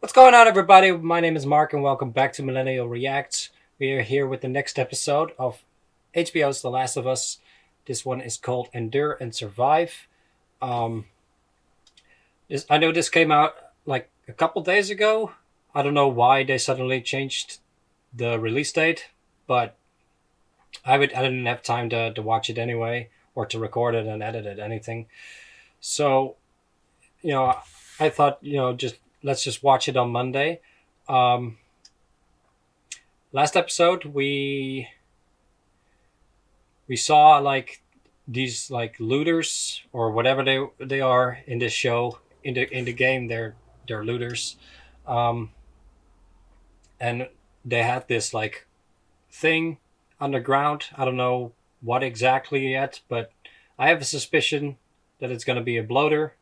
What's going on, everybody? My name is Mark, and welcome back to Millennial Reacts. We are here with the next episode of HBO's The Last of Us. This one is called Endure and Survive. Um, I know this came out like a couple days ago. I don't know why they suddenly changed the release date, but I didn't have time to watch it anyway, or to record it and edit it, anything. So you know, I thought just let's just watch it on Monday. Um, Last episode we saw like these like looters or whatever they are in this show. In the game they're looters. um and they had this like thing underground. I don't know what exactly yet, but I have a suspicion that it's going to be a bloater.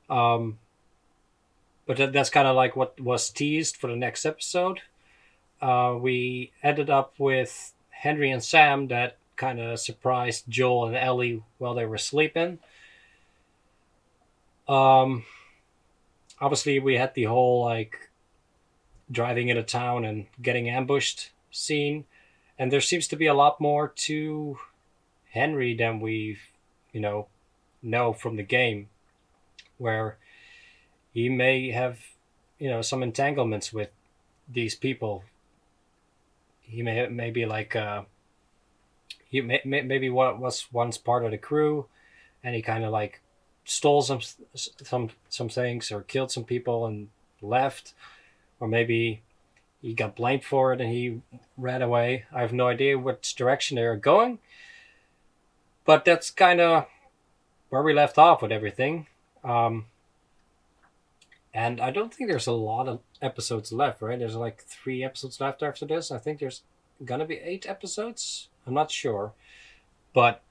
um but that's kind of like what was teased for the next episode. We ended up with Henry and Sam that kind of surprised Joel and Ellie while they were sleeping. Um, Obviously, we had the whole like driving into town and getting ambushed scene, and there seems to be a lot more to Henry than we, you know, know from the game, where he may have, some entanglements with these people. He may be like maybe what was once part of the crew, and he kind of like stole some things or killed some people and left, or maybe he got blamed for it and he ran away. I have no idea which direction they're going, but that's kind of where we left off with everything. Um, and I don't think there's a lot of episodes left, right? There's like 3 episodes left after this. I think there's gonna be 8 episodes. I'm not sure, but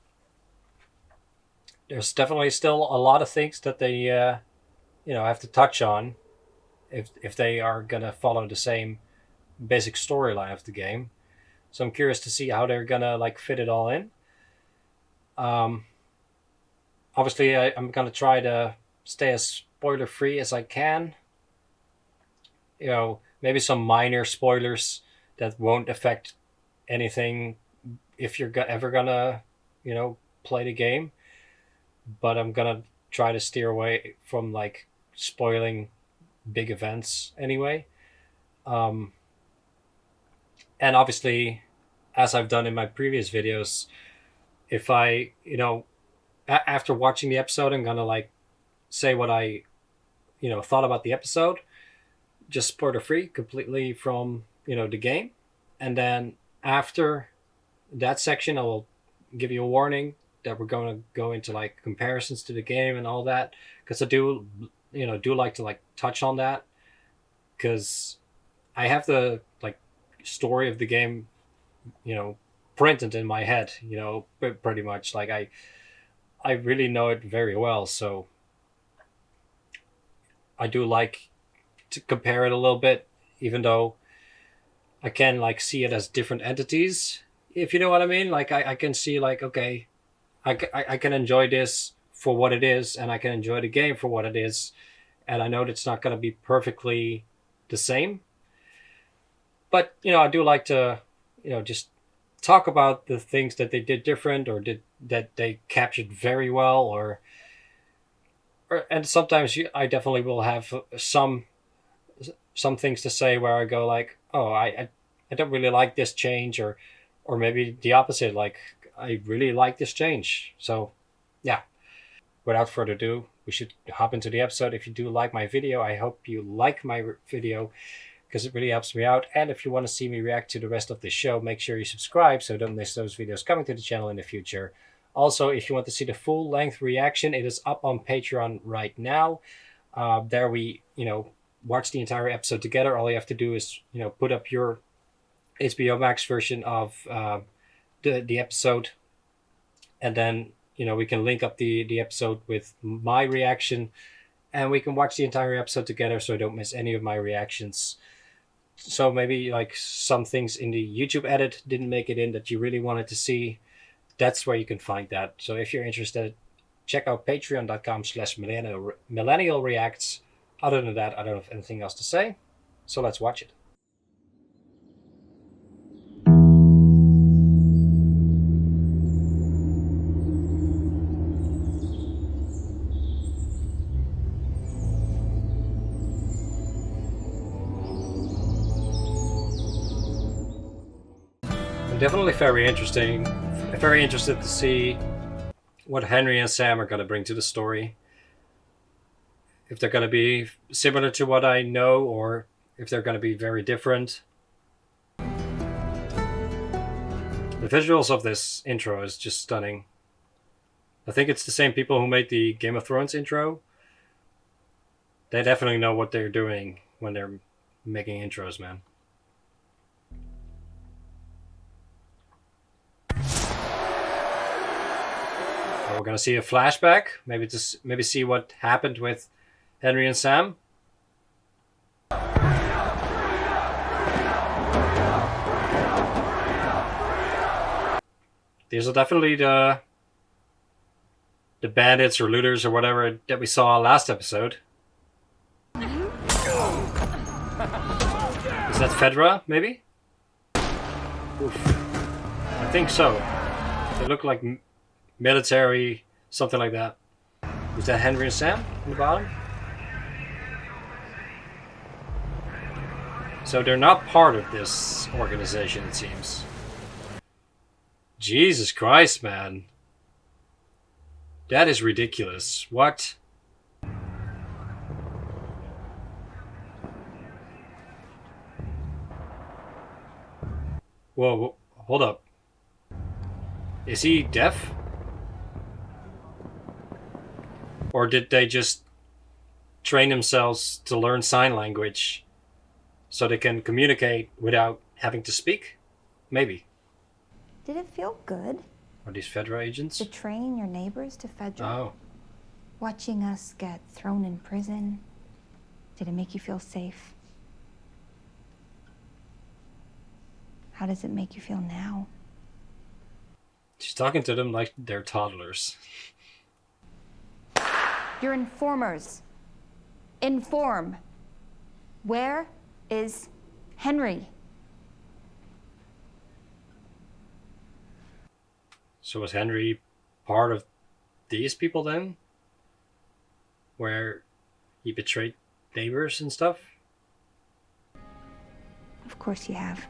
there's definitely still a lot of things that they have to touch on if they are gonna follow the same basic storyline of the game. So I'm curious to see how they're gonna like fit it all in. Um, Obviously, I'm gonna try to stay as spoiler free as I can. Maybe some minor spoilers that won't affect anything if you're ever gonna play the game. But I'm gonna try to steer away from like spoiling big events anyway. Um, and obviously, as I've done in my previous videos, if I, after watching the episode, I'm gonna like say what I, thought about the episode, just spoiler free, completely from the game, and then after that section, I will give you a warning that we're going to go into like comparisons to the game and all that, because I do like to like touch on that, because I have the like story of the game, you know, printed in my head, pretty much like I really know it very well. So I do like to compare it a little bit, even though I can like see it as different entities, if you know what I mean. Like I can see like, okay, I can enjoy this for what it is, and I can enjoy the game for what it is, and I know that it's not going to be perfectly the same. But I do like to just talk about the things that they did different, or did that they captured very well, or and sometimes I definitely will have some things to say where I go like, oh, I don't really like this change, or maybe the opposite, like I really like this change. So yeah, without further ado, we should hop into the episode. If you do like my video, I hope you like my video, because it really helps me out. And if you want to see me react to the rest of the show, make sure you subscribe so don't miss those videos coming to the channel in the future. Also, if you want to see the full length reaction, it is up on Patreon right now. There we, watch the entire episode together. All you have to do is, put up your HBO Max version of the episode, and then we can link up the episode with my reaction, and we can watch the entire episode together so I don't miss any of my reactions. So maybe like some things in the YouTube edit didn't make it in that you really wanted to see. That's where you can find that. So if you're interested, check out patreon.com/millennial reacts, Other than that, I don't have anything else to say. So let's watch it. I'm definitely very interested to see what Henry and Sam are going to bring to the story. If they're going to be similar to what I know, or if they're going to be very different. The visuals of this intro is just stunning. I think it's the same people who made the Game of Thrones intro. They definitely know what they're doing when they're making intros, man. We're gonna see a flashback, maybe see what happened with Henry and Sam. These are definitely the bandits or looters or whatever that we saw last episode. Is that Fedra, maybe? Oof. I think so. They look like military, something like that. Is that Henry and Sam on the bottom? So they're not part of this organization, it seems. Jesus Christ, man. That is ridiculous. What? Whoa, hold up. Is he deaf? Or did they just train themselves to learn sign language so they can communicate without having to speak? Maybe. Did it feel good? Are these Fedra agents? Betraying your neighbors to Fedra? Oh. Watching us get thrown in prison? Did it make you feel safe? How does it make you feel now? She's talking to them like they're toddlers. You're informers. Inform. Where is Henry? So was Henry part of these people then? Where he betrayed neighbors and stuff? Of course you have.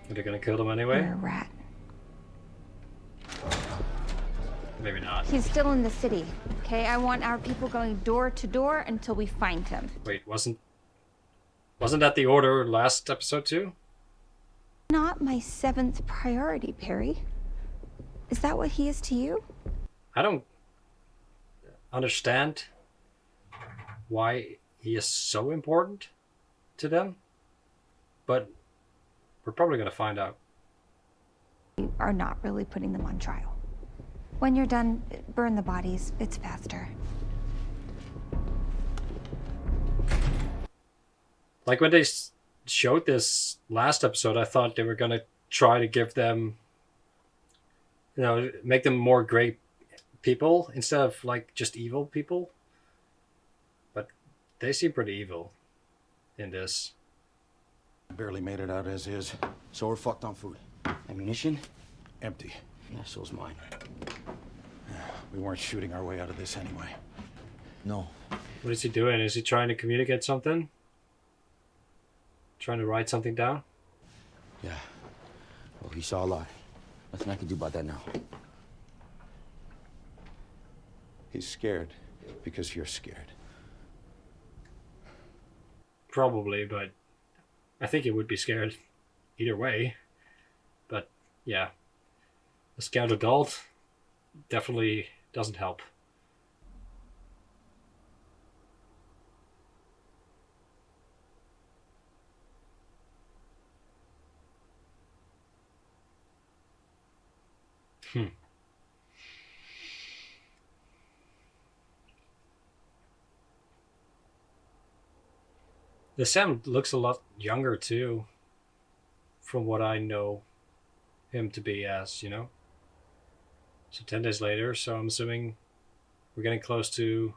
Are they gonna kill them anyway? You're a rat. Maybe not. He's still in the city, okay? I want our people going door to door until we find him. Wait, wasn't that the order last episode too? Not my 7th priority, Perry. Is that what he is to you? I don't understand why he is so important to them, but we're probably going to find out. You are not really putting them on trial. When you're done, burn the bodies. It's faster. Like when they showed this last episode, I thought they were going to try to give them, make them more great people instead of like just evil people. But they seem pretty evil in this. Barely made it out as is, so we're fucked on food. Ammunition? Empty. Yeah, so's mine. We weren't shooting our way out of this anyway. No. What is he doing? Is he trying to communicate something? Trying to write something down? Yeah. Well, he saw a lot. Nothing I can do about that now. He's scared because you're scared. Probably, but I think he would be scared either way. But yeah, a scared adult definitely doesn't help. The Sam looks a lot younger too, from what I know him to be as, So 10 days later, so I'm assuming we're getting close to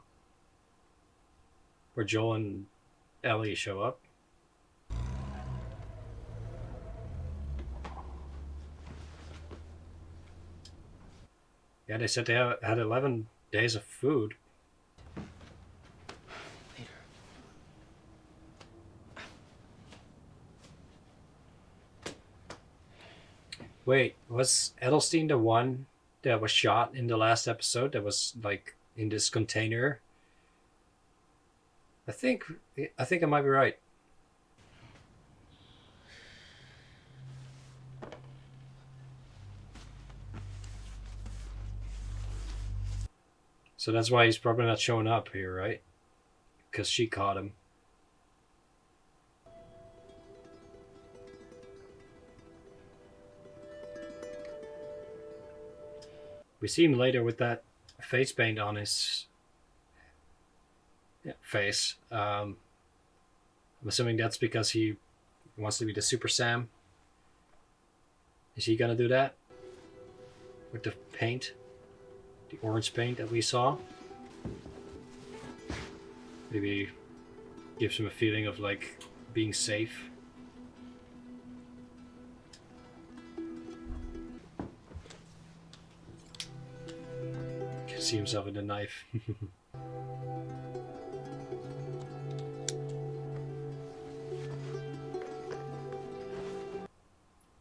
where Joel and Ellie show up. Yeah, they said they had 11 days of food. Wait, was Edelstein the one that was shot in the last episode that was like in this container? I think I might be right. So that's why he's probably not showing up here, right? Because she caught him. We see him later with that face paint on his face. I'm assuming that's because he wants to be the Super Sam. Is he gonna do that? With the paint? The orange paint that we saw? Maybe gives him a feeling of like being safe. Can see himself in the knife.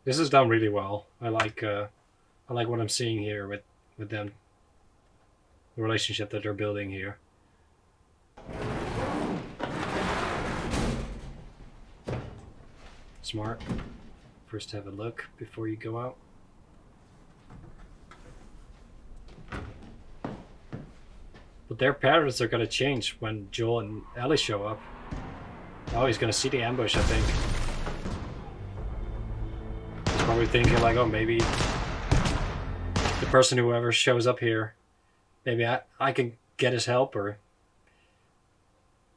This is done really well. I like what I'm seeing here with them. The relationship that they're building here. Smart. First have a look before you go out. But their patterns are going to change when Joel and Ellie show up. Oh, he's going to see the ambush, I think. He's probably thinking like, oh, maybe the person, whoever shows up here, maybe I can get his help or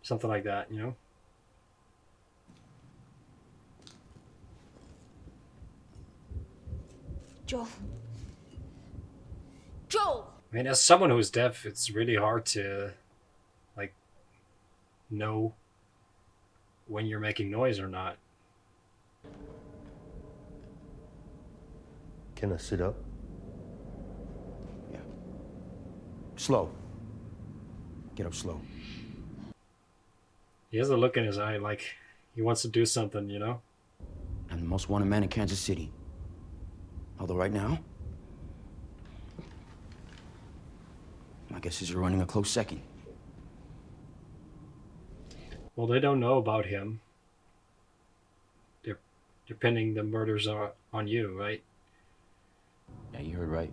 something like that, you know? Joel. Joel! I mean, as someone who's deaf, it's really hard to, like, know when you're making noise or not. Can I sit up? Yeah. Slow. Get up slow. He has a look in his eye like he wants to do something, you know? I'm the most wanted man in Kansas City. Although right now, my guess is you're running a close second. Well, they don't know about him. They're pinning the murders on you, right? Yeah, you heard right.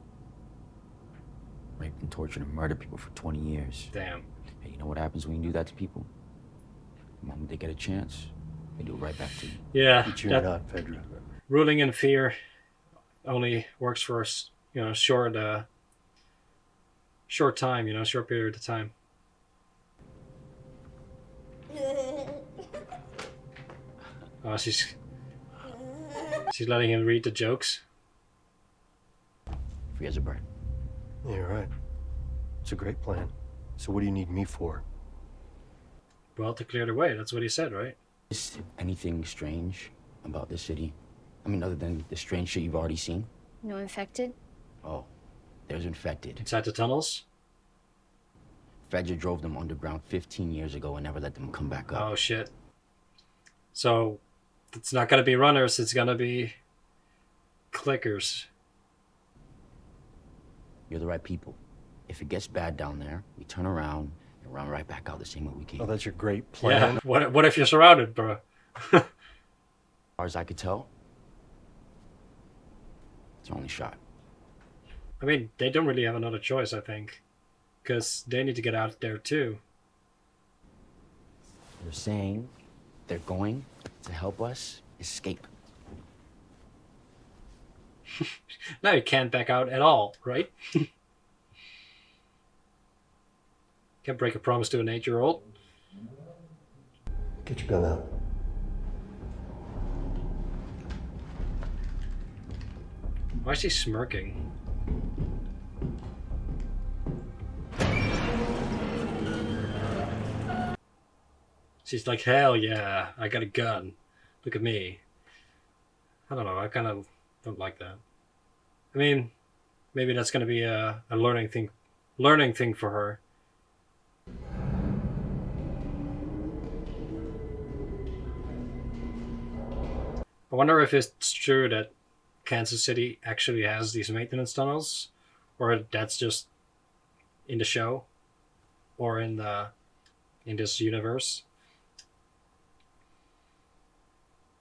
Raped and tortured and murdered people for 20 years. Damn. Hey, you know what happens when you do that to people? The moment they get a chance, they do it right back to you. Yeah, But you're not, Fedra. ruling in fear only works for short time, short period of time. Oh, she's letting him read the jokes. Free as a bird. Yeah, you're right. It's a great plan. So what do you need me for? Well, to clear the way. That's what he said, right? Is anything strange about this city? I mean, other than the strange shit you've already seen? No infected? Oh, there's infected. Inside the tunnels? Fedra drove them underground 15 years ago and never let them come back up. Oh, shit. So, it's not going to be runners. It's going to be clickers. You're the right people. If it gets bad down there, we turn around and run right back out the same way we came. Oh, that's your great plan. Yeah. What if you're surrounded, bro? As far as I could tell, it's our only shot. I mean, they don't really have another choice, I think. Because they need to get out there, too. They're saying they're going to help us escape. Now you can't back out at all, right? Can't break a promise to an 8-year-old. Get your gun out. Why is he smirking? She's like, hell yeah, I got a gun. Look at me. I don't know, I kind of don't like that. I mean, maybe that's going to be a learning thing for her. I wonder if it's true that Kansas City actually has these maintenance tunnels, or that's just in the show, or in this universe.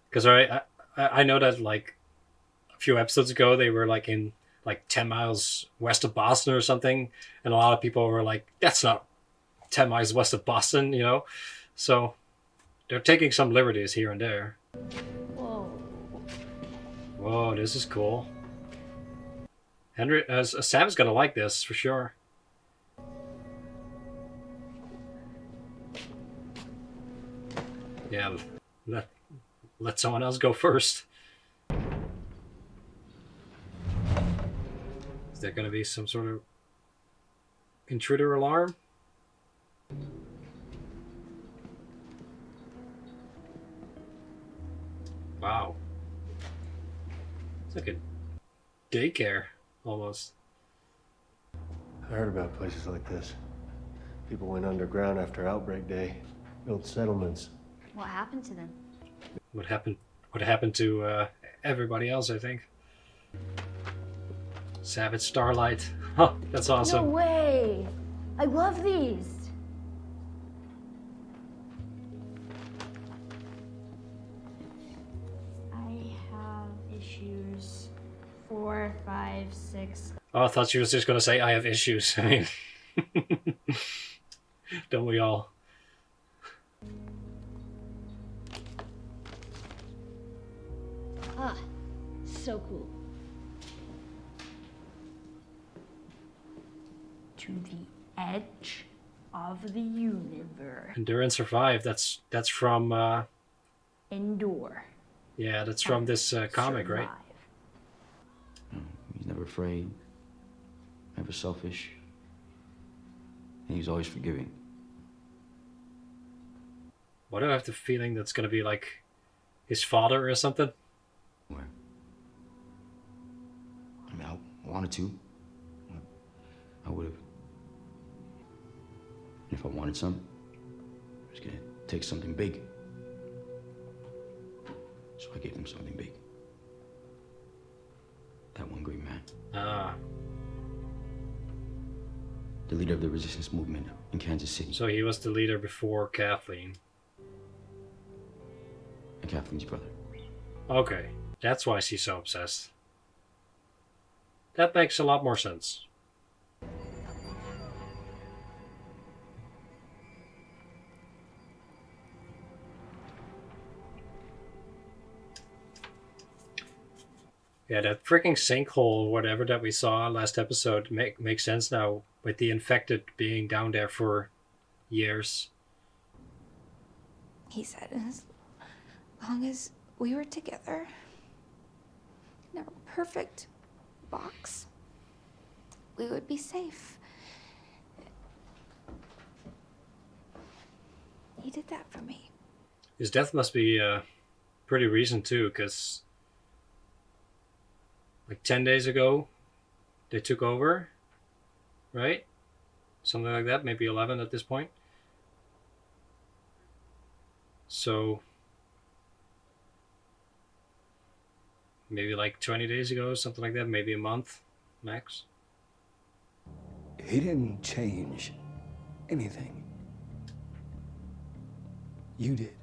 Because I know that like a few episodes ago they were like in like 10 miles west of Boston or something, and a lot of people were like, that's not 10 miles west of Boston, you know? So they're taking some liberties here and there. Whoa. Whoa, this is cool. Henry, Sam's gonna like this for sure. Yeah, let someone else go first. Is there gonna be some sort of intruder alarm? Wow. It's like a daycare, almost. I heard about places like this. People went underground after outbreak day, built settlements. What happened to them? What happened to everybody else, I think. Savage Starlight. Huh, that's awesome. No way! I love these! I have issues 4, 5, 6. Oh, I thought she was just gonna say I have issues. I mean, don't we all? Ah, so cool. To the edge of the universe. Endure and survive. That's from Endure. yeah, that's from this comic, right? Survive. He's never afraid, never selfish, and he's always forgiving. Why do I have the feeling that's gonna be like his father or something? Where? I mean, I wanted to. I would have. If I wanted some, I was gonna take something big. So I gave them something big. That one great man. Ah, The leader of the resistance movement in Kansas City. so he was the leader before Kathleen. And Kathleen's brother. Okay, that's why she's so obsessed. That makes a lot more sense. Yeah, that freaking sinkhole or whatever that we saw last episode makes sense now with the infected being down there for years. He said, as long as we were together in our perfect box, we would be safe. He did that for me. His death must be pretty recent too, because like 10 days ago they took over, right? Something like that, maybe 11 at this point. So maybe like 20 days ago, something like that, maybe a month max. He didn't change anything. You did.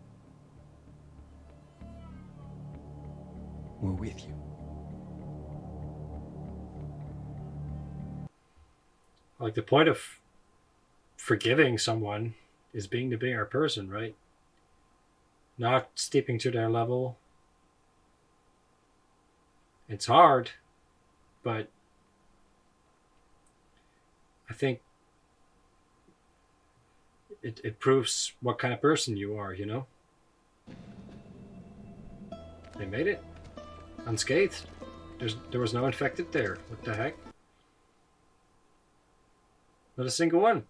We're with you. Like the point of forgiving someone is being the bigger person, right? Not steeping to their level. It's hard, but I think it proves what kind of person you are, you know? They made it unscathed. There was no infected there. What the heck? Not a single one.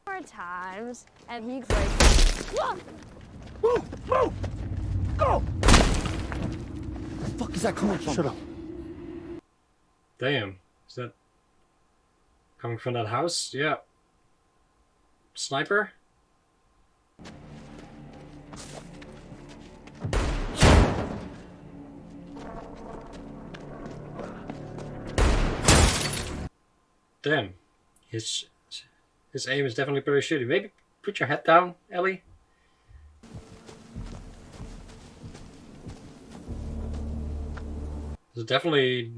More times, and he's like, Move! Move! Go! Where the fuck is that coming from? Shut up. Damn. Is that coming from that house? Yeah. Sniper? Damn. His aim is definitely pretty shitty. Maybe put your head down, Ellie. It's definitely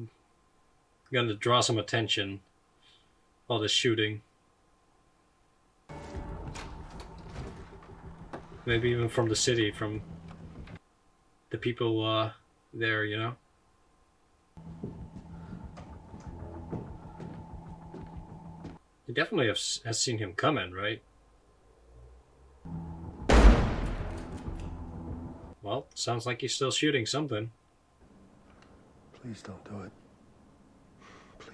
going to draw some attention. All this shooting. Maybe even from the city, from the people there, you know? He definitely has seen him coming, right? Well, sounds like he's still shooting something. Please don't do it. Please.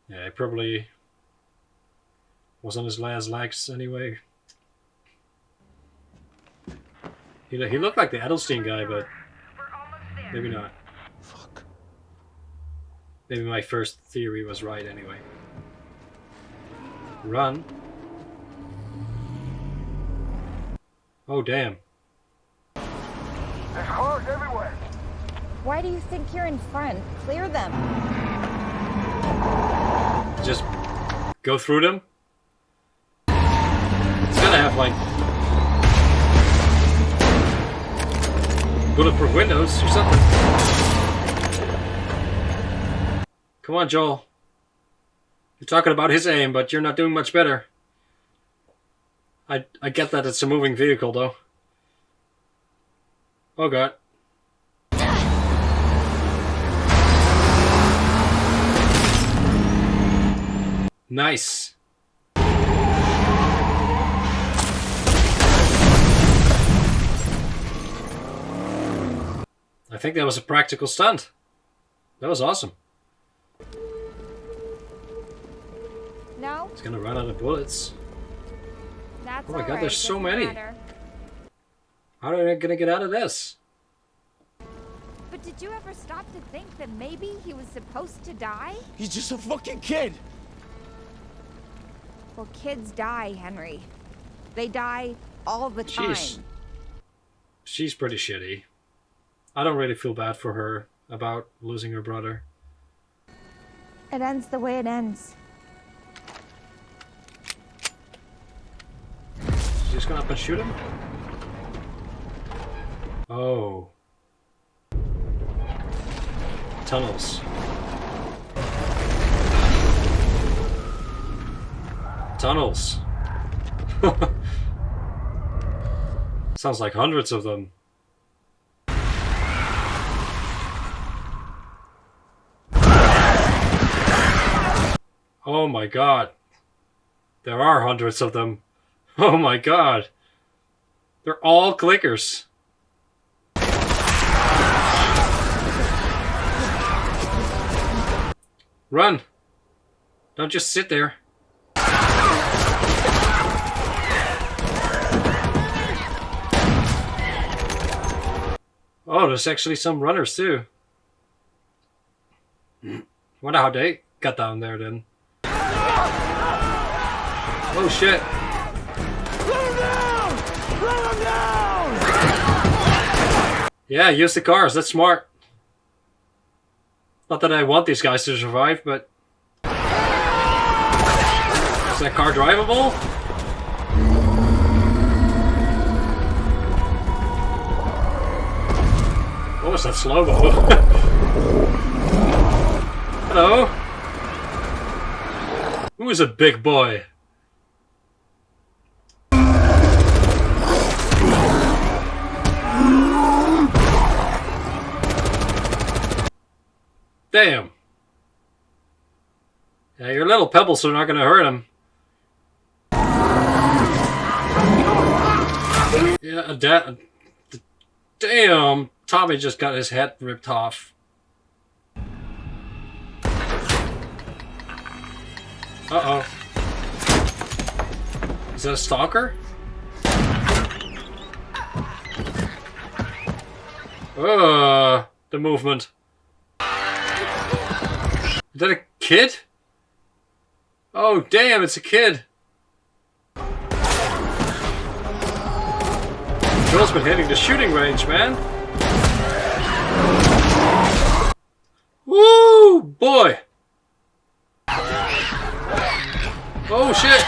Yeah, he probably was on his last legs anyway. He looked like the Edelstein guy, but maybe not. Fuck. Maybe my first theory was right anyway. Run. Oh, damn. There's cars everywhere. Why do you think you're in front? Clear them. Just go through them? It's gotta have, like, bulletproof windows or something. Come on, Joel. You're talking about his aim, but you're not doing much better. I get that it's a moving vehicle, though. Oh, God. Nice. I think that was a practical stunt. That was awesome. No, He's gonna run out of bullets. that's Oh my God, alright, there's so doesn't many. matter. How are they gonna get out of this? But did you ever stop to think that maybe he was supposed to die? He's just a fucking kid. Well, kids die, Henry. They die all the time. She's pretty shitty. I don't really feel bad for her about losing her brother. It ends the way it ends. She's just gonna up and shoot him? Oh. Tunnels. Tunnels. Sounds like hundreds of them. Oh my God. There are hundreds of them. Oh my God. They're all clickers. Run. Don't just sit there. Oh, there's actually some runners too. Wonder how they got down there then. Oh shit. Run him down! Run him down! Yeah, use the cars. That's smart. Not that I want these guys to survive, but... Is that car drivable? What was that slow-mo? Hello? Who is a big boy? Damn. Yeah, your little pebbles are not gonna hurt him. Yeah, damn. Tommy just got his head ripped off. Uh-oh. Is that a stalker? The movement. Is that a kid? Oh, damn, it's a kid. Joel's been hitting the shooting range, man. Woo, boy. Oh, shit.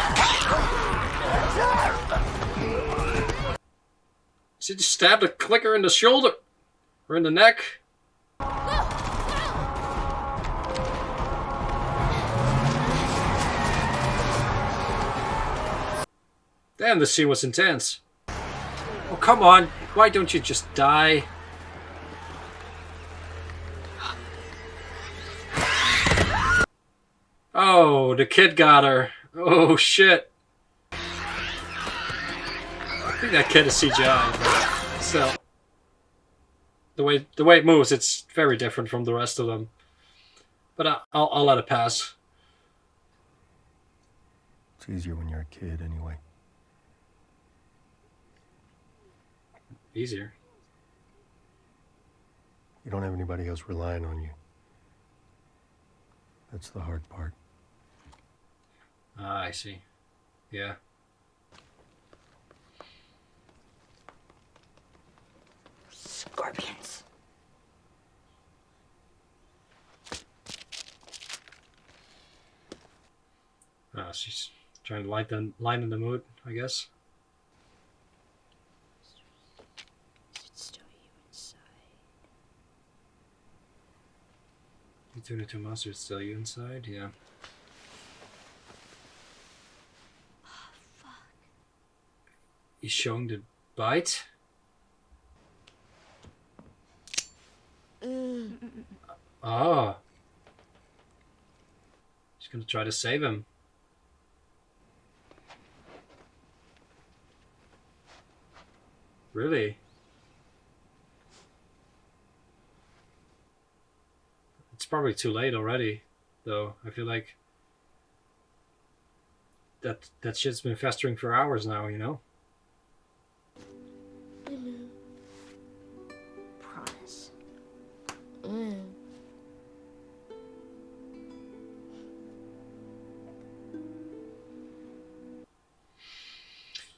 She just stabbed a clicker in the shoulder. Or in the neck. Damn, this scene was intense. Oh, come on. Why don't you just die? Oh, the kid got her. Oh, shit. I think that kid is CGI, but still. The way it moves, it's very different from the rest of them. But I'll let it pass. It's easier when you're a kid, anyway. Easier. You don't have anybody else relying on you. That's the hard part. Ah, I see. Yeah. Scorpions. Ah, she's trying to lighten the mood, I guess. Is it still you inside? You turn into a monster, it's still you inside? Yeah. Oh, fuck. He's showing the bite? Ah. She's gonna try to save him. Really? It's probably too late already, though. I feel like that shit's been festering for hours now, you know? Promise.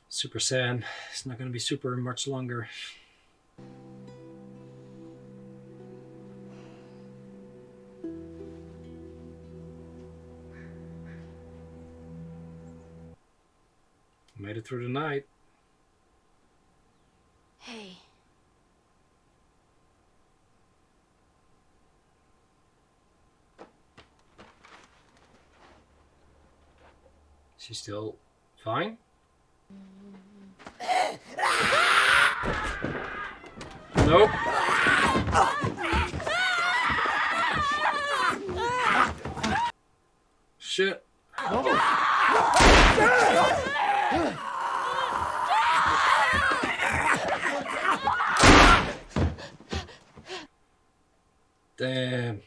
Super Saiyan. It's not gonna be super much longer. Made it through the night. Hey. She's still fine? Nope. Shit. Damn.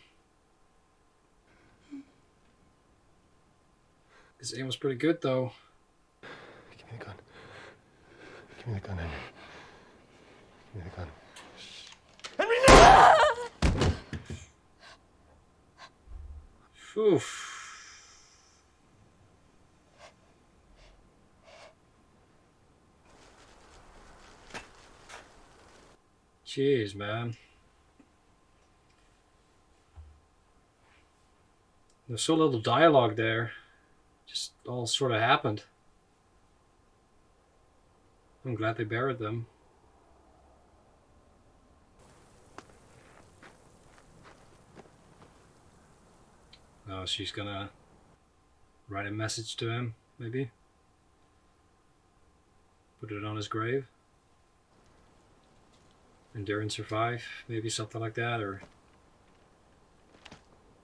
His aim was pretty good, though. Give me the gun. Give me the gun, Henry. Give me the gun. Oof. Jeez, man. There's so little dialogue there. Just all sort of happened. I'm glad they buried them. Oh, she's gonna write a message to him, maybe? Put it on his grave? Endure and survive, maybe something like that, or...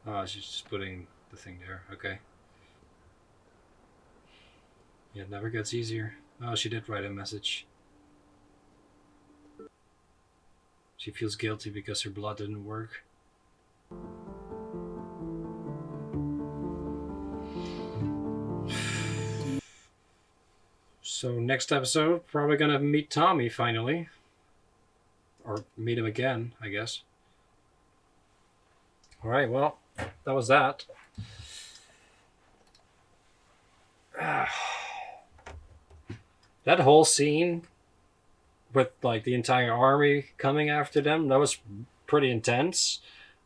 Oh, she's just putting the thing there, okay. Yeah, it never gets easier. Oh, she did write a message. She feels guilty because her blood didn't work. So next episode, probably gonna meet Tommy finally. Or meet him again, I guess. Alright, well, that was that. That whole scene with like the entire army coming after them, that was pretty intense.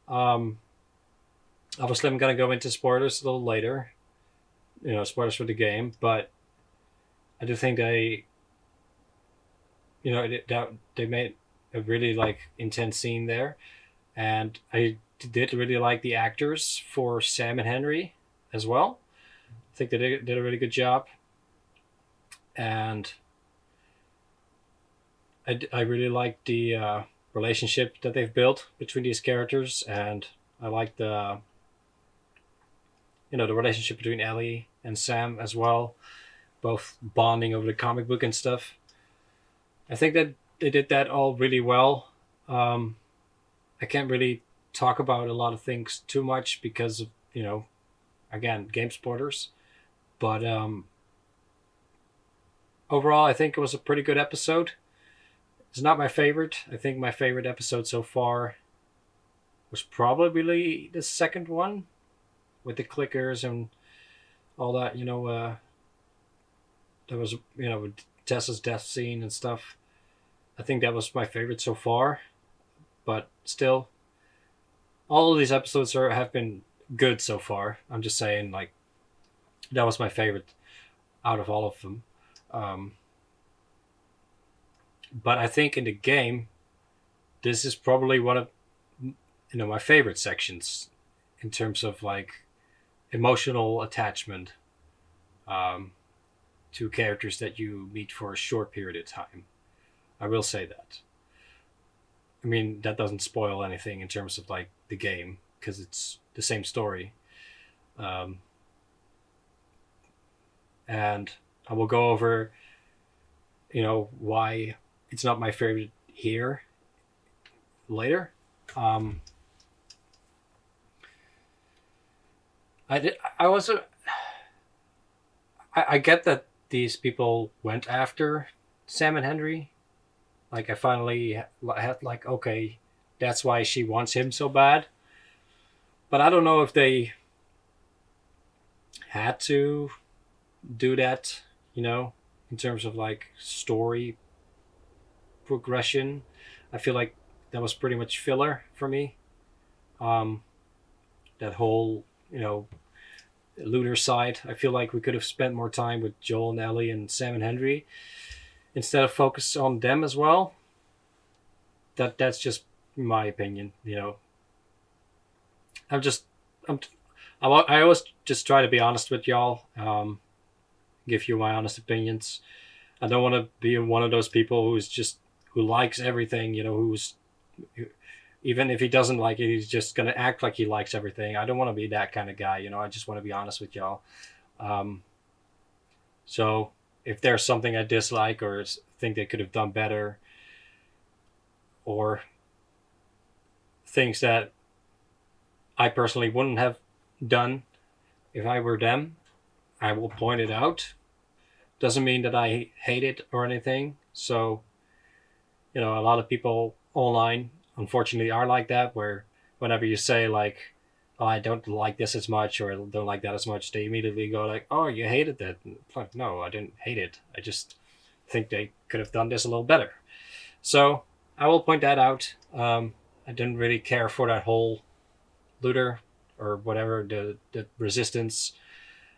Obviously I'm gonna go into spoilers a little later. Spoilers for the game, but I do think they they made a really like intense scene there, and I did really like the actors for Sam and Henry as well. I think they did a really good job, and I really like the relationship that they've built between these characters, and I like the the relationship between Ellie and Sam as well, both bonding over the comic book and stuff. I think that they did that all really well. I can't really talk about a lot of things too much because of, again, game spoilers. But overall, I think it was a pretty good episode. It's not my favorite. I think my favorite episode so far was probably the second one with the clickers and all that, there was, with Tessa's death scene and stuff. I think that was my favorite so far. But still, all of these episodes have been good so far. I'm just saying, like, that was my favorite out of all of them. But I think in the game, this is probably one of my favorite sections in terms of like emotional attachment to characters that you meet for a short period of time. I will say that. I mean, that doesn't spoil anything in terms of like the game because it's the same story. And I will go over, why it's not my favorite here later. I get that these people went after Sam and Henry. Like, I finally had like, okay, that's why she wants him so bad. But I don't know if they had to do that, in terms of like story progression. I feel like that was pretty much filler for me. That whole, looter side. I feel like we could have spent more time with Joel and Ellie and Sam and Henry instead of focus on them as well. That's just my opinion, I always just try to be honest with y'all, give you my honest opinions. I don't want to be one of those people who likes everything, even if he doesn't like it, he's just going to act like he likes everything. I don't want to be that kind of guy, I just want to be honest with y'all. So if there's something I dislike or think they could have done better, or things that I personally wouldn't have done if I were them, I will point it out. Doesn't mean that I hate it or anything. So, a lot of people online, unfortunately, are like that, where whenever you say like, oh, I don't like this as much or I don't like that as much, they immediately go like, oh, you hated that. Like, no, I didn't hate it. I just think they could have done this a little better. So I will point that out. I didn't really care for that whole looter or whatever, the resistance.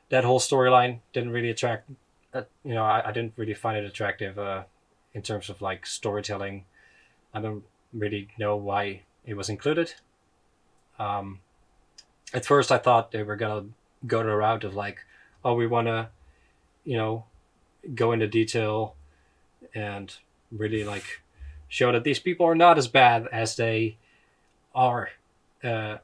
That whole storyline didn't really attract. I didn't really find it attractive in terms of like storytelling. I don't really know why it was included. At first, I thought they were gonna go the route of like, oh, we want to, go into detail and really like show that these people are not as bad as they are. The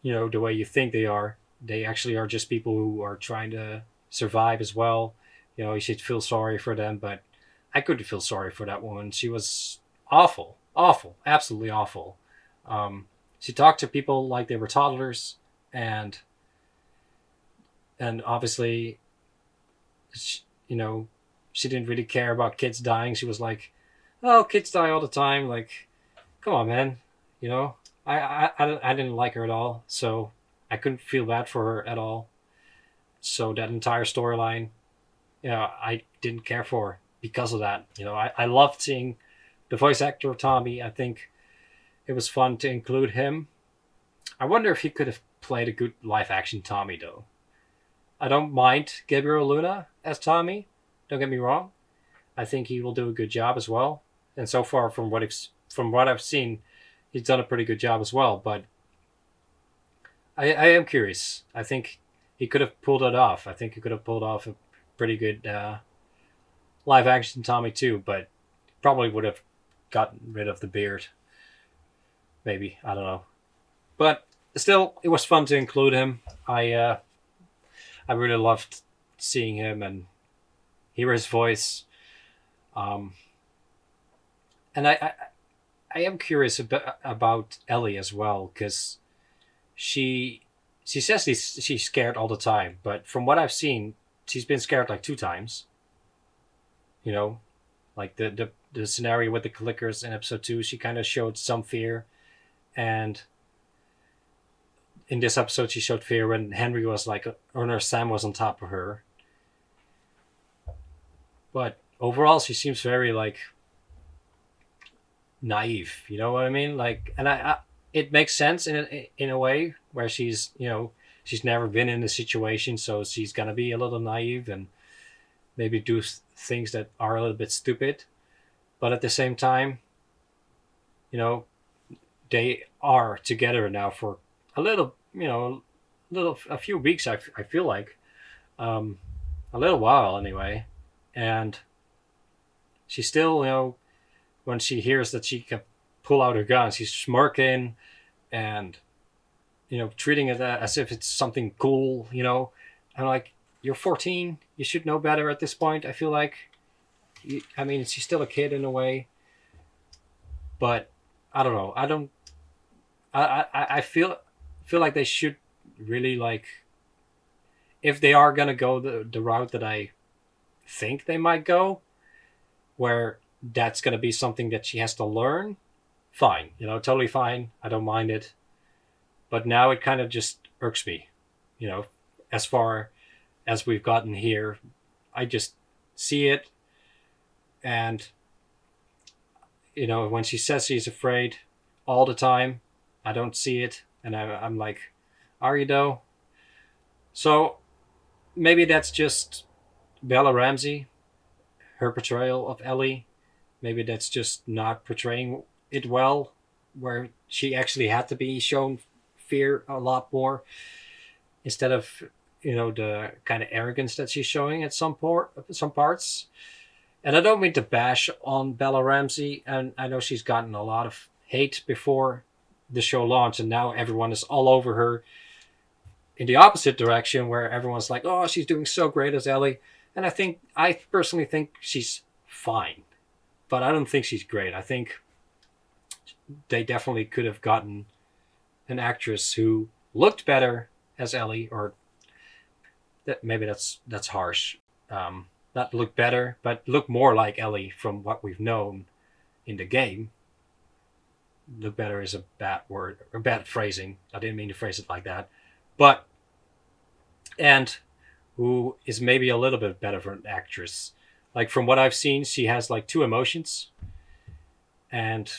way you think they are. They actually are just people who are trying to survive as well. You should feel sorry for them, but I couldn't feel sorry for that woman. She was awful, absolutely awful. She talked to people like they were toddlers, and obviously, she she didn't really care about kids dying. She was like, oh, kids die all the time. Like, come on, man. You know, I didn't like her at all. So I couldn't feel bad for her at all. So that entire storyline, I didn't care for because of that. I loved seeing the voice actor of Tommy. I think it was fun to include him. I wonder if he could have played a good live action Tommy though. I don't mind Gabriel Luna as Tommy. Don't get me wrong. I think he will do a good job as well. And so far, from what I've seen, he's done a pretty good job as well. But I am curious. I think he could have pulled it off. I think he could have pulled off a pretty good live action Tommy too. But probably would have gotten rid of the beard. Maybe, I don't know. But still, it was fun to include him. I really loved seeing him and hear his voice. And I am curious about Ellie as well, because she says she's scared all the time, but from what I've seen, she's been scared like 2 times. Like the scenario with the clickers in episode 2, she kind of showed some fear, and in this episode she showed fear when Henry was like, or Nurse Sam was on top of her. But overall, she seems very like naive. You know what I mean? Like, and I it makes sense in a way where she's she's never been in a situation, so she's gonna be a little naive and maybe do things that are a little bit stupid. But at the same time, they are together now for a little, a few weeks. I feel like, a little while anyway, and she still, when she hears that she can pull out her gun, she's smirking and treating it as if it's something cool. I'm like, you're 14, you should know better at this point. I feel like, she's still a kid in a way, but I don't know. I feel like they should really, like, if they are gonna go the route that I think they might go, where that's gonna be something that she has to learn, fine, totally fine. I don't mind it. But now it kind of just irks me, as far as we've gotten here. I just see it, and when she says she's afraid all the time, I don't see it, and I'm like, are you though? So maybe that's just Bella Ramsey, her portrayal of Ellie. Maybe that's just not portraying it well, where she actually had to be shown fear a lot more instead of the kind of arrogance that she's showing at some parts. And I don't mean to bash on Bella Ramsey, and I know she's gotten a lot of hate before the show launched, and now everyone is all over her in the opposite direction, where everyone's like, oh, she's doing so great as Ellie. And I personally think she's fine, but I don't think she's great. I think they definitely could have gotten an actress who looked better as Ellie, or that maybe that's harsh. Not look better, but look more like Ellie from what we've known in the game. Look better is a bad word, or bad phrasing. I didn't mean to phrase it like that. But, and who is maybe a little bit better for an actress. Like, from what I've seen, she has like 2 emotions, and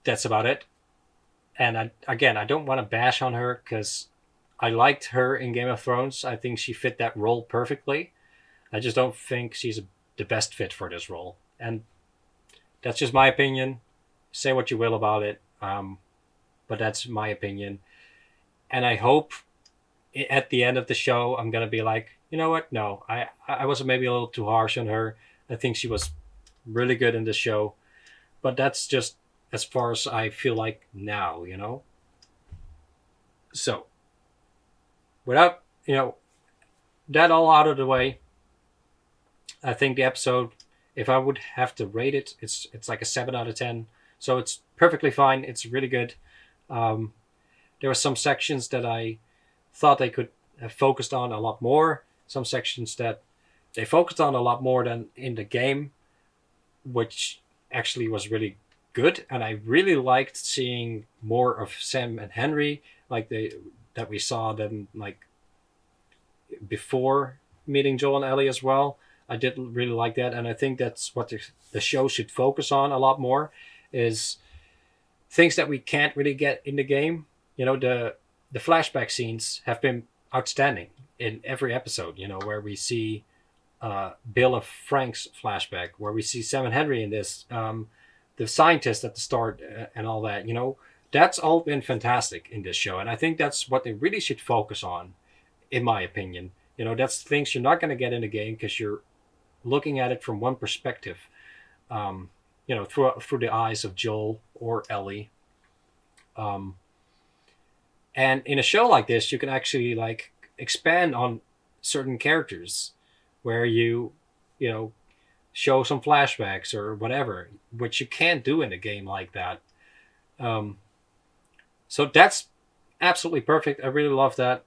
that's about it. And I don't want to bash on her, because I liked her in Game of Thrones. I think she fit that role perfectly. I just don't think she's the best fit for this role. And that's just my opinion. Say what you will about it. But that's my opinion. And I hope at the end of the show, I'm going to be like, you know what? No, I was maybe a little too harsh on her. I think she was really good in the show. But that's just as far as I feel like now, So, without, that all out of the way, I think the episode, if I would have to rate it, it's like a 7 out of 10. So it's perfectly fine. It's really good. There were some sections that I thought they could have focused on a lot more. Some sections that they focused on a lot more than in the game, which actually was really good. And I really liked seeing more of Sam and Henry, like that we saw them like before meeting Joel and Ellie as well. I did really like that, and I think that's what the show should focus on a lot more, is things that we can't really get in the game. You know, the flashback scenes have been outstanding in every episode. You know, where we see Bill and Frank's flashback, where we see Sam and Henry in this, the scientist at the start, and all that. You know, that's all been fantastic in this show, and I think that's what they really should focus on, in my opinion. You know, that's things you're not going to get in the game because you're looking at it from one perspective. You know, through the eyes of Joel or Ellie. And in a show like this, you can actually like expand on certain characters, where you know, show some flashbacks or whatever, which you can't do in a game like that. So that's absolutely perfect. I really love that.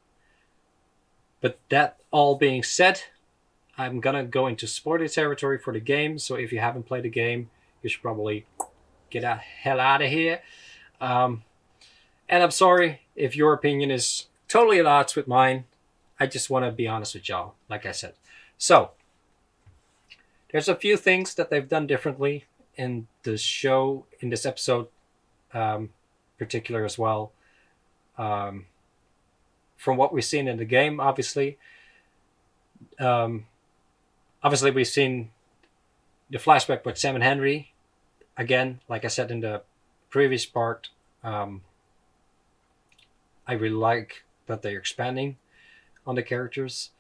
But that all being said, I'm gonna go into spoiler territory for the game. So if you haven't played the game, you should probably get the hell out of here. And I'm sorry if your opinion is totally at odds with mine. I just want to be honest with y'all, like I said. So, there's a few things that they've done differently in the show, in this episode particular as well. From what we've seen in the game, obviously. Obviously, we've seen the flashback with Sam and Henry. Again, like I said in the previous part, I really like that they're expanding on the characters.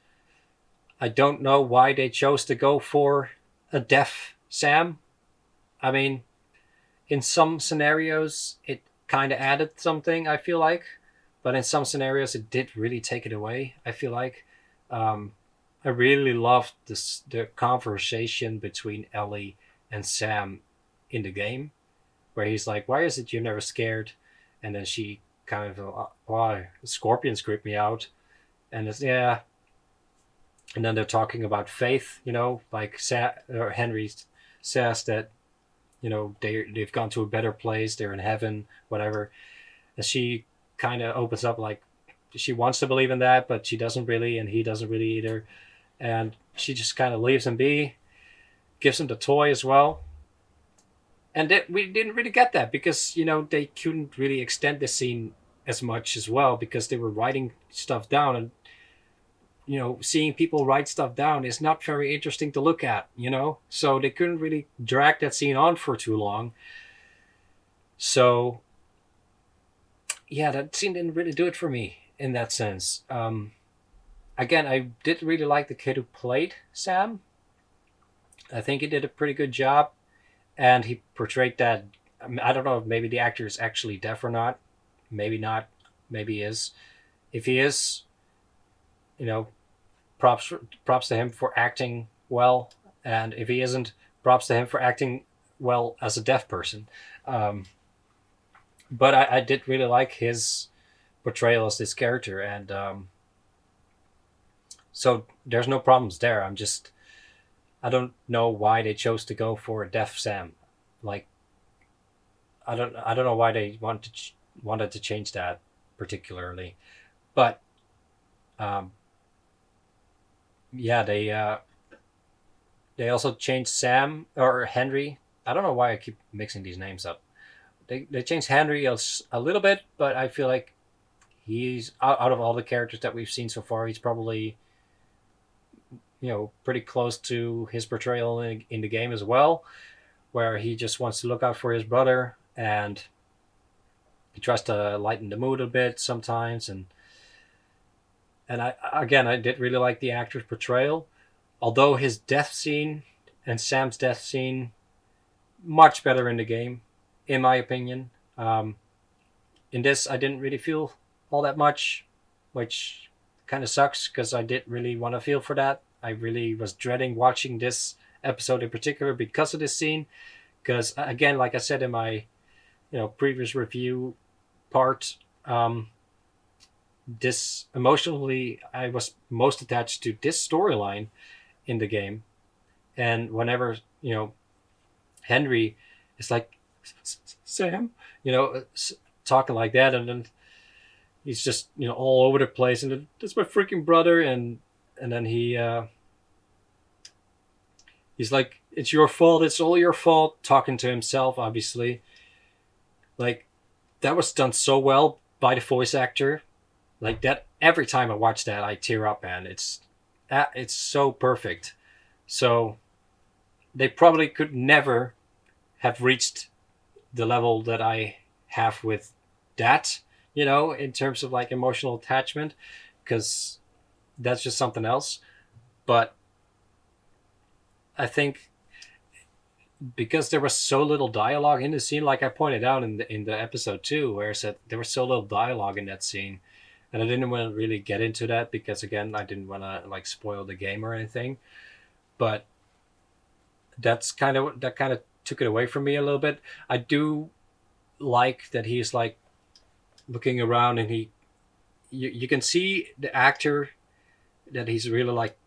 I don't know why they chose to go for a deaf Sam. I mean, in some scenarios, it kind of added something, I feel like. But in some scenarios, it did really take it away, I feel like. I really loved the conversation between Ellie and Sam in the game, where he's like, "Why is it you're never scared?" And then she kind of, "Why, scorpions creep me out." And it's, yeah. And then they're talking about faith, you know, like Henry says that, you know, they've gone to a better place, they're in heaven, whatever. And she kind of opens up like she wants to believe in that, but she doesn't really, and he doesn't really either. And she just kind of leaves him be, gives him the toy as well. And we didn't really get that because, you know, they couldn't really extend the scene as much as well because they were writing stuff down. And, you know, seeing people write stuff down is not very interesting to look at, you know? So they couldn't really drag that scene on for too long. So, yeah, that scene didn't really do it for me in that sense. Again, I did really like the kid who played Sam. I think he did a pretty good job. And he portrayed that. I don't know if maybe the actor is actually deaf or not. Maybe not. Maybe he is. If he is, you know, props to him for acting well. And if he isn't, props to him for acting well as a deaf person. But I did really like his portrayal as this character. And so there's no problems there. I don't know why they chose to go for a deaf Sam. Like, I don't know why they wanted to change that particularly, but yeah, they also changed Sam or Henry. I don't know why I keep mixing these names up. They changed Henry a little bit, but I feel like he's out of all the characters that we've seen so far, he's probably, you know, pretty close to his portrayal in the game as well, where he just wants to look out for his brother and he tries to lighten the mood a bit sometimes. And I did really like the actor's portrayal, although his death scene and Sam's death scene much better in the game, in my opinion. In this, I didn't really feel all that much, which kind of sucks because I did really want to feel for that. I really was dreading watching this episode in particular because of this scene. Because again, like I said in my, you know, previous review part, this emotionally, I was most attached to this storyline in the game. And whenever, Henry is like, Sam, talking like that, and then he's just, all over the place, and then, that's my freaking brother, and then he's like, it's your fault, it's all your fault, talking to himself, obviously. Like, that was done so well by the voice actor. Like, that, every time I watch that, I tear up, man. It's so perfect. So they probably could never have reached the level that I have with that, in terms of like emotional attachment, because that's just something else. But I think because there was so little dialogue in the scene, like I pointed out in the episode 2, where I said there was so little dialogue in that scene, and I didn't want to really get into that because, again, I didn't want to like spoil the game or anything. But that kind of took it away from me a little bit. I do like that he's like looking around, and you can see the actor that he's really like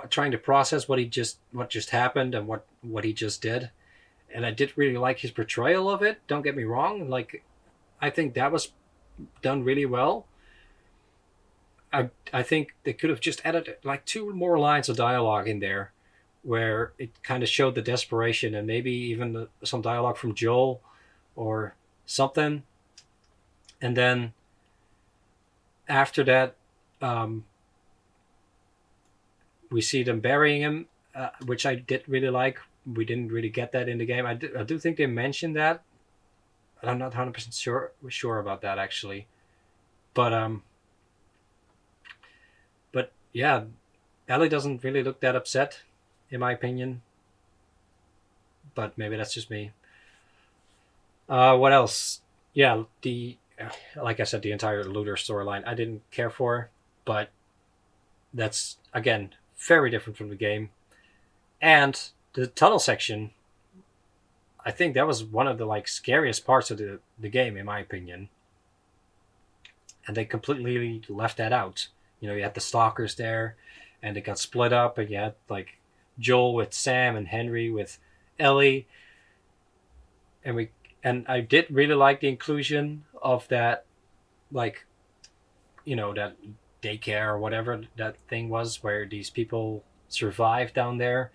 trying to process what just happened and what he just did. And I did really like his portrayal of it. Don't get me wrong. Like, I think that was done really well. I think they could have just added like 2 more lines of dialogue in there, where it kind of showed the desperation, and maybe even some dialogue from Joel or something. And then after that, we see them burying him, which I did really like. We didn't really get that in the game. I do think they mentioned that. I'm not 100% sure about that, actually. But yeah, Ellie doesn't really look that upset, in my opinion. But maybe that's just me. What else? Yeah, like I said, the entire looter storyline I didn't care for, but that's, again, very different from the game. And the tunnel section, I think that was one of the like scariest parts of the game, in my opinion. And they completely left that out. You had the stalkers there, and it got split up, and you had like Joel with Sam and Henry with Ellie. And I did really like the inclusion of that, like, that daycare or whatever that thing was, where these people survive down there.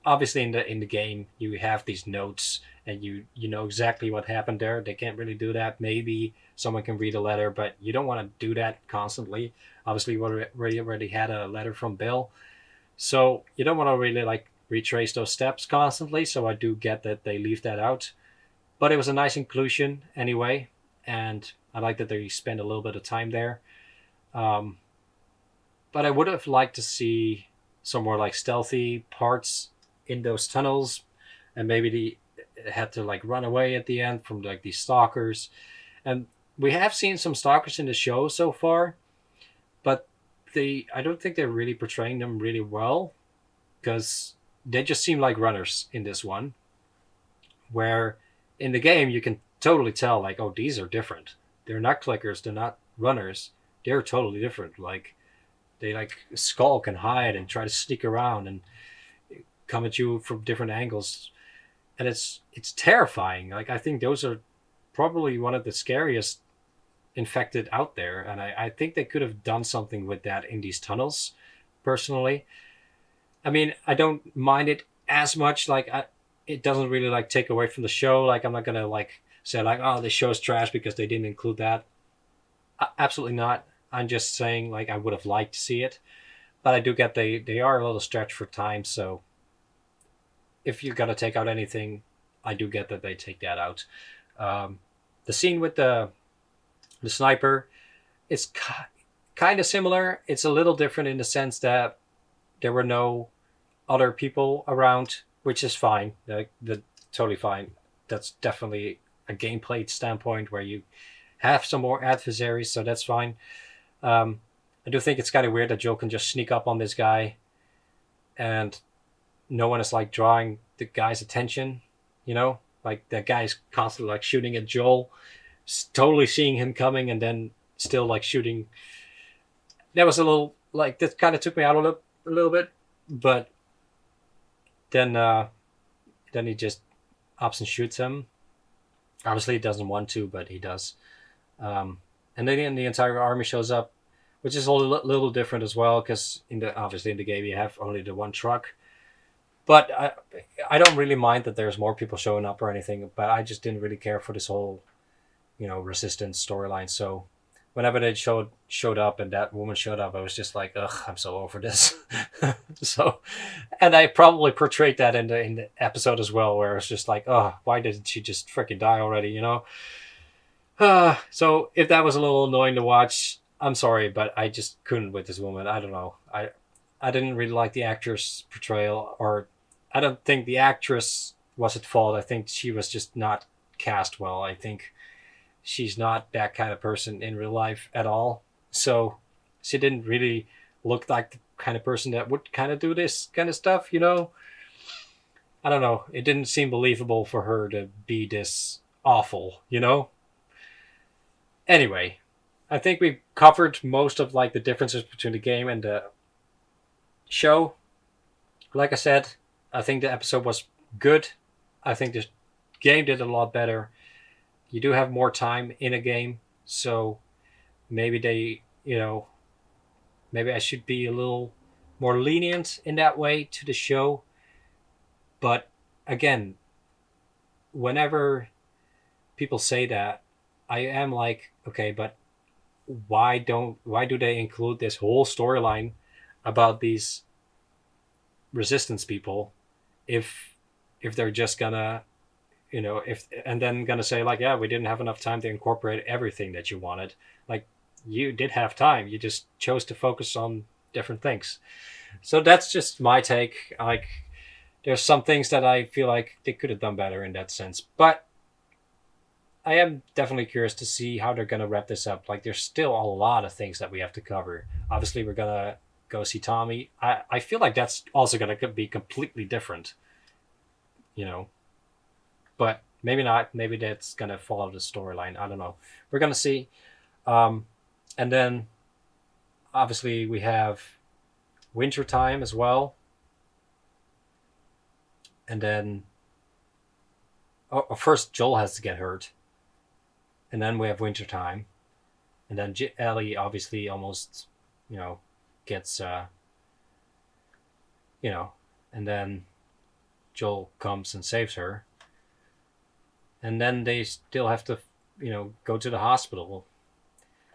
Obviously in the game you have these notes, and you know exactly what happened there. They can't really do that. Maybe someone can read a letter, but you don't want to do that constantly. Obviously we already had a letter from Bill, so you don't want to really like retrace those steps constantly. So I do get that they leave that out, but it was a nice inclusion anyway, and I like that they spend a little bit of time there. But I would have liked to see some more like stealthy parts in those tunnels, and maybe they had to like run away at the end from like these stalkers. And we have seen some stalkers in the show so far, but I don't think they're really portraying them really well, because they just seem like runners in this one, where in the game you can totally tell like, oh, these are different. They're not clickers, they're not runners, they're totally different. Like, they like skulk and hide and try to sneak around and come at you from different angles, and it's terrifying. Like, I think those are probably one of the scariest infected out there, and I think they could have done something with that in these tunnels, personally. I mean, I don't mind it as much. Like, it doesn't really like take away from the show. Like, I'm not gonna like say like, oh, this show's trash because they didn't include that. Absolutely not. I'm just saying, like, I would have liked to see it, but I do get they are a little stretched for time. So if you're gonna take out anything, I do get that they take that out. The scene with the sniper, it's kind of similar. It's a little different in the sense that there were no other people around, which is fine. The totally fine. That's definitely a gameplay standpoint where you have some more adversaries, so that's fine. I do think it's kind of weird that Joel can just sneak up on this guy, and no one is like drawing the guy's attention. Like, that guy's constantly like shooting at Joel, totally seeing him coming, and then still like shooting. That was a little like, that kind of took me out a little bit, but then he just ups and shoots him. Obviously, he doesn't want to, but he does. And then the entire army shows up, which is a little different as well, because obviously in the game you have only the one truck. But I don't really mind that there's more people showing up or anything, but I just didn't really care for this whole, resistance storyline. So whenever they showed up and that woman showed up, I was just like, ugh, I'm so over this. So, and I probably portrayed that in the episode as well, where it's just like, oh, why didn't she just freaking die already, So if that was a little annoying to watch, I'm sorry, but I just couldn't with this woman. I don't know. I didn't really like the actress portrayal, or I don't think the actress was at fault. I think she was just not cast well. I think she's not that kind of person in real life at all. So she didn't really look like the kind of person that would kind of do this kind of stuff, I don't know. It didn't seem believable for her to be this awful, Anyway, I think we covered most of the differences between the game and the show. Like I said, I think the episode was good. I think the game did a lot better. You do have more time in a game, so maybe maybe I should be a little more lenient in that way to the show. But again, whenever people say that, I am like, okay, but why do they include this whole storyline about these resistance people if they're just gonna and then gonna say yeah, we didn't have enough time to incorporate everything that you wanted. You did have time, you just chose to focus on different things. So that's just my take. There's some things that I feel like they could have done better in that sense, but I am definitely curious to see how they're going to wrap this up. There's still a lot of things that we have to cover. Obviously, we're going to go see Tommy. I feel like that's also going to be completely different, but maybe not. Maybe that's going to follow the storyline. I don't know. We're going to see. And then, obviously, we have winter time as well. And then, first, Joel has to get hurt. And then we have winter time. And then Ellie obviously almost, gets, and then Joel comes and saves her. And then they still have to, go to the hospital.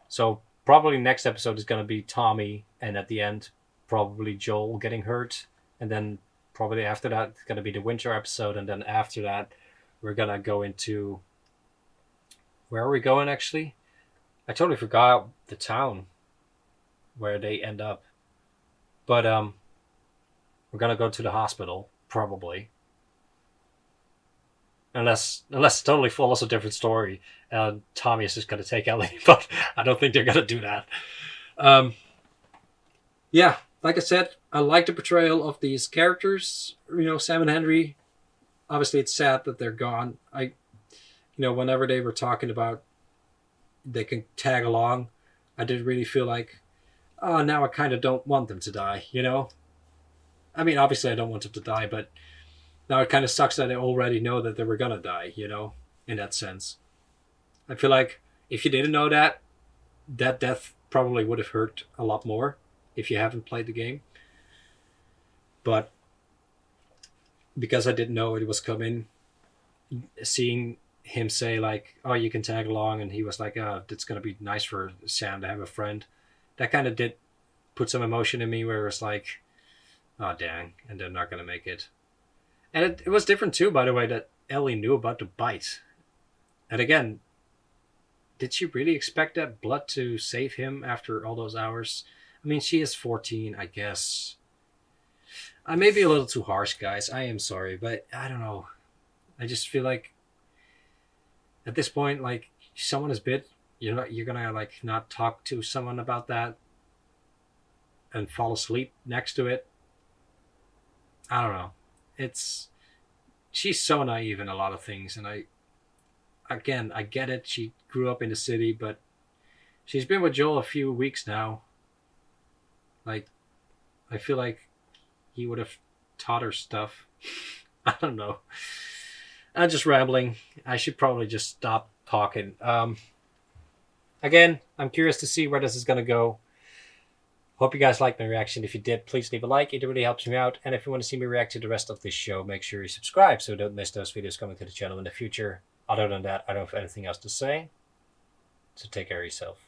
So probably next episode is going to be Tommy, and at the end, probably Joel getting hurt. And then probably after that, it's going to be the winter episode. And then after that, we're going to go into... Where are we going, actually? I totally forgot the town where they end up. But we're going to go to the hospital, probably. Unless it totally follows a different story. Tommy is just going to take Ellie, but I don't think they're going to do that. Yeah, like I said, I like the portrayal of these characters. Sam and Henry. Obviously, it's sad that they're gone. Whenever they were talking about they can tag along, I did really feel like, oh, now I kind of don't want them to die, I mean, obviously I don't want them to die, but now it kind of sucks that I already know that they were going to die, in that sense. I feel like if you didn't know that death probably would have hurt a lot more if you haven't played the game. But because I didn't know it was coming, seeing him say oh, you can tag along, and he was like, oh, it's going to be nice for Sam to have a friend, that kind of did put some emotion in me, where it's like, oh dang, and they're not going to make it. And it was different too, by the way, that Ellie knew about the bite. And again, did she really expect that blood to save him after all those hours? I mean, she is 14, I guess. I may be a little too harsh, guys, I am sorry, but I don't know, I just feel like at this point, someone is bit, you're gonna not talk to someone about that and fall asleep next to it. I don't know. She's so naive in a lot of things, and I get it. She grew up in the city, but she's been with Joel a few weeks now. I I feel like he would have taught her stuff. I don't know. I'm just rambling. I should probably just stop talking. Again, I'm curious to see where this is going to go. Hope you guys liked my reaction. If you did, please leave a like. It really helps me out. And if you want to see me react to the rest of this show, make sure you subscribe so you don't miss those videos coming to the channel in the future. Other than that, I don't have anything else to say. So take care of yourself.